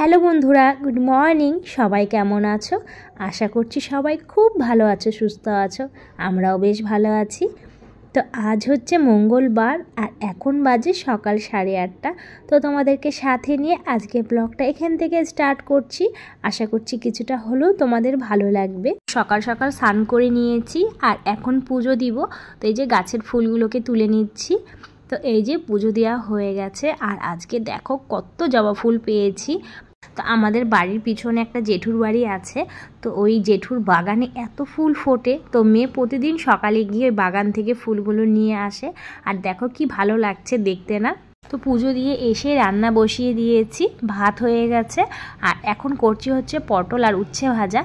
Hello বন্ধুরা, good morning. সবাই কেমন আছো? আশা করছি সবাই খুব ভালো আছো, সুস্থ আছো। আমরাও বেশ ভালো আছি। তো আজ হচ্ছে মঙ্গলবার আর এখন বাজে সকাল 8:30। তো তোমাদেরকে সাথে নিয়ে আজকে ব্লগটা এখান থেকে স্টার্ট করছি। আশা করছি কিছুটা হলেও তোমাদের ভালো লাগবে। সকাল সকাল স্নান করে নিয়েছি আর এখন পুজো দিব। তো এই যে গাছের ফুলগুলোকে তুলে নিচ্ছি। তো এই যে পুজো দেওয়া হয়ে গেছে আর আজকে দেখো কত জবা ফুল পেয়েছি। তো আমাদের বাড়ির পিছনে একটা জেঠুর বাড়ি আছে, তো ওই জেঠুর বাগানে এত ফুল ফোটে। তো মেয়ে প্রতিদিন সকালে গিয়ে বাগান থেকে ফুলগুলো নিয়ে আসে আর দেখো কি ভালো লাগছে দেখতে না। তো পুজো দিয়ে এসে রান্না বসিয়ে দিয়েছি, ভাত হয়ে গেছে আর এখন করছি হচ্ছে পটল আর উচ্ছে ভাজা।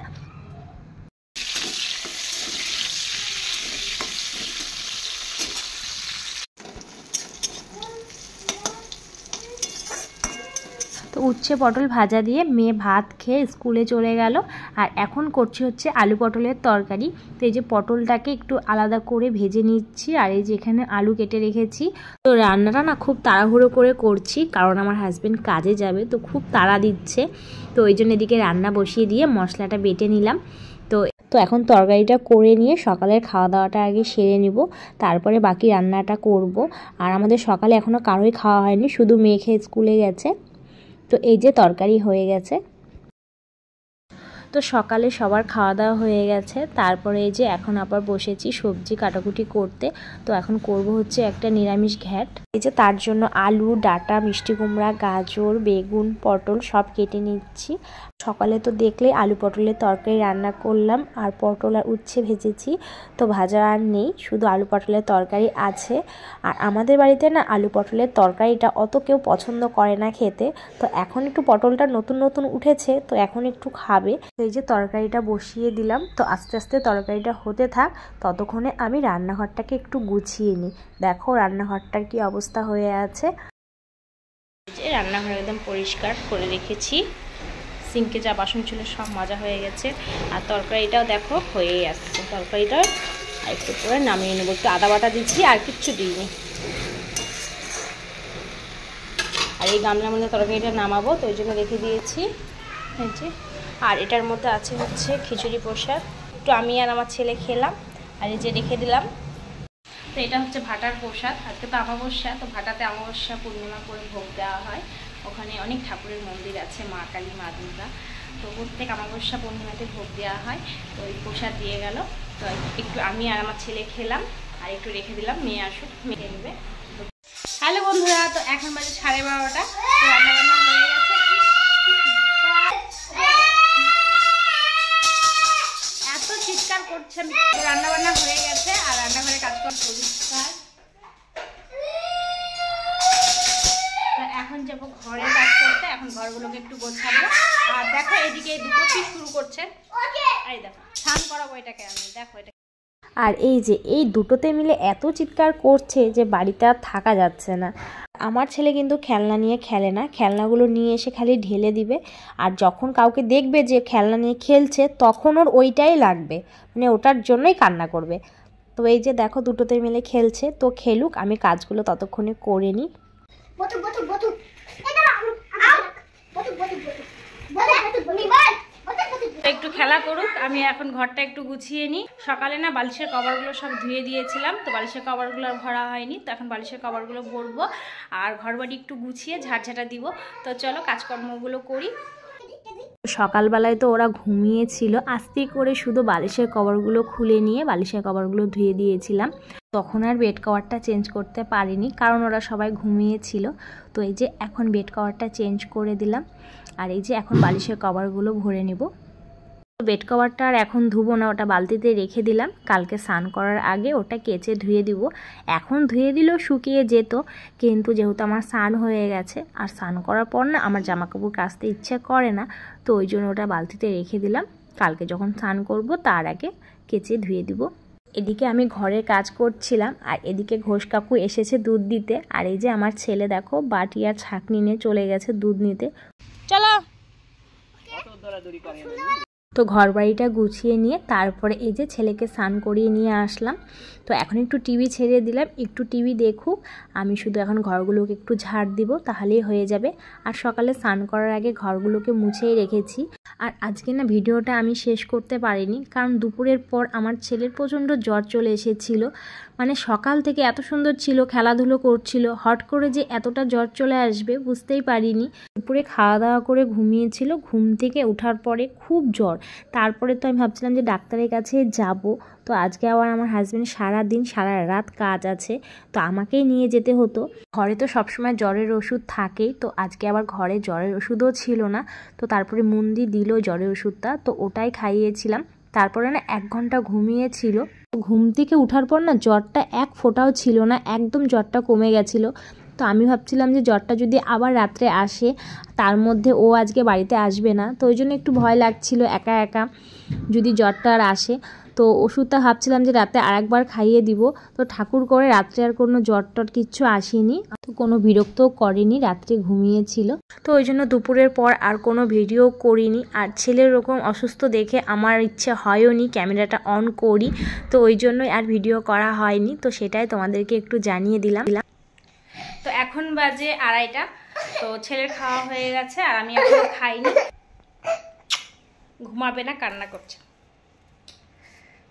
তো উচ্ছে পটল ভাজা দিয়ে মেয়ে ভাত খেয়ে স্কুলে চলে গেল আর এখন করছি হচ্ছে আলু পটলের তরকারি। তো এই যে পটলটাকে একটু আলাদা করে ভেজে নিচ্ছি আর এই যে এখানে আলু কেটে রেখেছি। তো রান্নাটা না খুব তাড়াহুড়ো করে করছি, কারণ আমার হাজব্যান্ড কাজে যাবে, তো খুব তাড়া দিচ্ছে। তো ওই জন্য এদিকে রান্না বসিয়ে দিয়ে মশলাটা বেটে নিলাম। তো এখন তরকারিটা করে নিয়ে সকালের খাওয়া দাওয়াটা আগে সেরে নিব, তারপরে বাকি রান্নাটা করব। আর আমাদের সকালে এখনও কারোই খাওয়া হয়নি, শুধু মেয়ে খেয়ে স্কুলে গেছে। তো এই যে তরকারি হয়ে গেছে। তো সকালে সবার খাওয়া দাওয়া হয়ে গেছে, তারপরে এই যে এখন আবার বসেছি সবজি কাটাকুটি করতে। তো এখন করব হচ্ছে একটা নিরামিষ ঘ্যাট। এই যে তার জন্য আলু, ডাঁটা, মিষ্টি কুমড়া, গাজর, বেগুন, পটল সব কেটে নিচ্ছি। সকালে তো দেখলে আলু পটলের তরকারি রান্না করলাম আর পটল আর উচ্ছে ভেজেছি। তো ভাজা আর নেই, শুধু আলু পটলের তরকারি আছে। আর আমাদের বাড়িতে না আলু পটলের তরকারিটা অত কেউ পছন্দ করে না খেতে। তো এখন একটু পটলটা নতুন নতুন উঠেছে, তো এখন একটু খাবে। এই যে তরকারিটা বসিয়ে দিলাম। তো আস্তে আস্তে তরকারিটা হতে থাক, ততক্ষণে আমি রান্নাঘরটাকে একটু গুছিয়ে নিই। দেখো রান্নাঘরটার কি অবস্থা হয়ে আছে। যে রান্নাঘর একদম পরিষ্কার করে রেখেছি, সিঙ্কে যা বাসন ছিল সব মাজা হয়ে গেছে আর তরকারিটাও দেখো হয়েই আসছে। তরকারিটা একটু করে নামিয়ে নেবো, একটু আদা বাটা দিচ্ছি আর কিচ্ছু দিইনি। আর এই গামলার মধ্যে তরকারিটা নামাবো, তো ওই জন্য রেখে দিয়েছি। এই যে আর এটার মধ্যে আছে হচ্ছে খিচুড়ি প্রসাদ, একটু আমি আর আমার ছেলে খেলাম আর এই যে রেখে দিলাম। তো এটা হচ্ছে ভাটার প্রসাদ। আজকে তো অমাবস্যা, তো ভাটাতে অমাবস্যা পূর্ণিমা করে ভোগ দেওয়া হয়। ওখানে অনেক ঠাকুরের মন্দির আছে, মা কালী, মা দুর্গা। তো প্রত্যেক অমাবস্যা পূর্ণিমাতে ভোগ দেওয়া হয়। তো ওই প্রসাদ দিয়ে গেল, তো একটু আমি আর আমার ছেলে খেলাম আর একটু রেখে দিলাম, মেয়ে আসুক মেয়ে নেবে। হ্যালো বন্ধুরা, তো এখন বাজে 12:30। তো রান্নাবান্না হয়ে গেছে, এত চিৎকার করছে। রান্নাবান্না হয়ে গেছে আর রান্নাঘরে কাজকর্ম পরিষ্কার। এখন যাবো ঘরে কাজ করতে, এখন ঘরগুলোকে একটু গোছাবো। আর দেখো এদিকে দুটো কি শুরু করছে, এই দেখো স্নান করাবো এটাকে আমি, দেখো এটা। আর এই যে এই দুটোতে মিলে এত চিৎকার করছে যে বাড়িতে আর থাকা যাচ্ছে না। আমার ছেলে কিন্তু খেলনা নিয়ে খেলে না, খেলনাগুলো নিয়ে এসে খালি ঢেলে দিবে। আর যখন কাউকে দেখবে যে খেলনা নিয়ে খেলছে, তখন ওর ওইটাই লাগবে, মানে ওটার জন্যই কান্না করবে। তো এই যে দেখো দুটোতে মিলে খেলছে, তো খেলুক, আমি কাজগুলো ততক্ষণে করে নিই। একটু খেলা করুক, আমি এখন ঘরটা একটু গুছিয়ে নিই। সকালে না বালিশের কভারগুলো সব ধুয়ে দিয়েছিলাম, তো বালিশের কভারগুলো আর ভরা হয়নি। তো এখন বালিশের কভারগুলো ভরবো আর ঘরবাড়ি একটু গুছিয়ে ঝাড়ঝাটা দিব। তো চলো কাজকর্মগুলো করি। সকালবেলায় তো ওরা ঘুমিয়েছিল, আস্তে করে শুধু বালিশের কভারগুলো খুলে নিয়ে বালিশের কভারগুলো ধুয়ে দিয়েছিলাম। তখন আর বেড কভারটা চেঞ্জ করতে পারিনি, কারণ ওরা সবাই ঘুমিয়েছিল। তো এই যে এখন বেড কভারটা চেঞ্জ করে দিলাম আর এই যে এখন বালিশের কভারগুলো ভরে নেব। বেড কভারটা আর এখন ধুবো না, ওটা বালতিতে রেখে দিলাম, কালকে স্নান করার আগে ওটা কেচে ধুয়ে দিব। এখন ধুয়ে দিলেও শুকিয়ে যেত, কিন্তু যেহেতু আমার স্নান হয়ে গেছে আর স্নান করার পর না আমার জামাকাপড় কাচতে ইচ্ছে করে না, তো ওই জন্য ওটা বালতিতে রেখে দিলাম। কালকে যখন স্নান করব তার আগে কেচে ধুয়ে দিব। এদিকে আমি ঘরের কাজ করছিলাম আর এদিকে ঘোষ কাকু এসেছে দুধ দিতে। আর এই যে আমার ছেলে দেখো বাটি আর ছাঁকনি নিয়ে চলে গেছে দুধ নিতে। চলো। তো ঘর বাড়িটা গুছিয়ে নিয়ে তারপরে এই যে ছেলেকে স্নান করিয়ে নিয়ে আসলাম। তো এখন একটু টিভি ছেড়ে দিলাম, একটু টিভি দেখুক, আমি শুধু এখন ঘরগুলোকে একটু ঝাড় দিব, তাহলেই হয়ে যাবে। আর সকালে স্নান করার আগে ঘরগুলোকে মুছেই রেখেছি। আর আজকে না ভিডিওটা আমি শেষ করতে পারিনি, কারণ দুপুরের পর আমার ছেলের প্রচণ্ড জ্বর চলে এসেছিলো। মানে সকাল থেকে এত সুন্দর ছিল, খেলাধুলো করছিল, হট করে যে এতটা জ্বর চলে আসবে বুঝতেই পারিনি। দুপুরে খাওয়া দাওয়া করে ঘুমিয়েছিল, ঘুম থেকে ওঠার পরে খুব জ্বর। তারপরে তো আমি ভাবছিলাম যে ডাক্তারের কাছে যাব। তো আজকে আবার আমার হাজব্যান্ড সারাদিন সারা রাত কাজ আছে, তো আমাকেই নিয়ে যেতে হতো। ঘরে তো সবসময় জ্বরের ওষুধ থাকেই, তো আজকে আবার ঘরে জ্বরের ওষুধও ছিল না। তো তারপরে মুন্দি দিল জ্বরের ওষুধটা, তো ওটাই খাইয়েছিলাম। তারপরে না 1 ঘন্টা ঘুমিয়েছিল। ঘুম থেকে ওঠার পর না জ্বরটা এক ফোঁটাও ছিল না, একদম জ্বরটা কমে গেছিলো। তো আমি ভাবছিলাম যে জ্বরটা যদি আবার রাত্রে আসে, তার মধ্যে ও আজকে বাড়িতে আসবে না, তো ওই জন্য একটু ভয় লাগছিল একা একা যদি জ্বরটা আর আসে। তো ওষুধটা ভাবছিলাম যে রাতে আরেকবার খাইয়ে দিব। তো ঠাকুর করে রাত্রে আর কোনো জ্বর টর কিচ্ছু আসেনি, তো কোনো বিরক্তও করেনি, রাত্রে ঘুমিয়েছিল। তো ওই জন্য দুপুরের পর আর কোনো ভিডিও করিনি। আর ছেলের এরকম অসুস্থ দেখে আমার ইচ্ছে হয়ওনি ক্যামেরাটা অন করি, তো ওই জন্যই আর ভিডিও করা হয়নি। তো সেটাই তোমাদেরকে একটু জানিয়ে দিলাম। তো এখন বাজে 2:30, তো ছেলের খাওয়া হয়ে গেছে আর আমি এখনো খাইনি। ঘুমাবে না, কান্না করছে।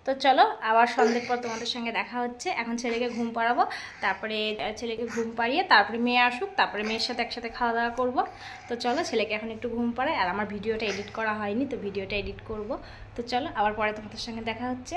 তো চলো আবার সন্ধ্যের পর তোমাদের সঙ্গে দেখা হচ্ছে। এখন ছেলেকে ঘুম পাড়াবো, তারপরে ছেলেকে ঘুম পাড়িয়ে তারপরে মেয়ে আসুক, তারপরে মেয়ের সাথে একসাথে খাওয়া দাওয়া করবো। তো চলো ছেলেকে এখন একটু ঘুম পাড়াই, আর আমার ভিডিওটা এডিট করা হয়নি, তো ভিডিওটা এডিট করব। তো চলো আবার পরে তোমাদের সঙ্গে দেখা হচ্ছে।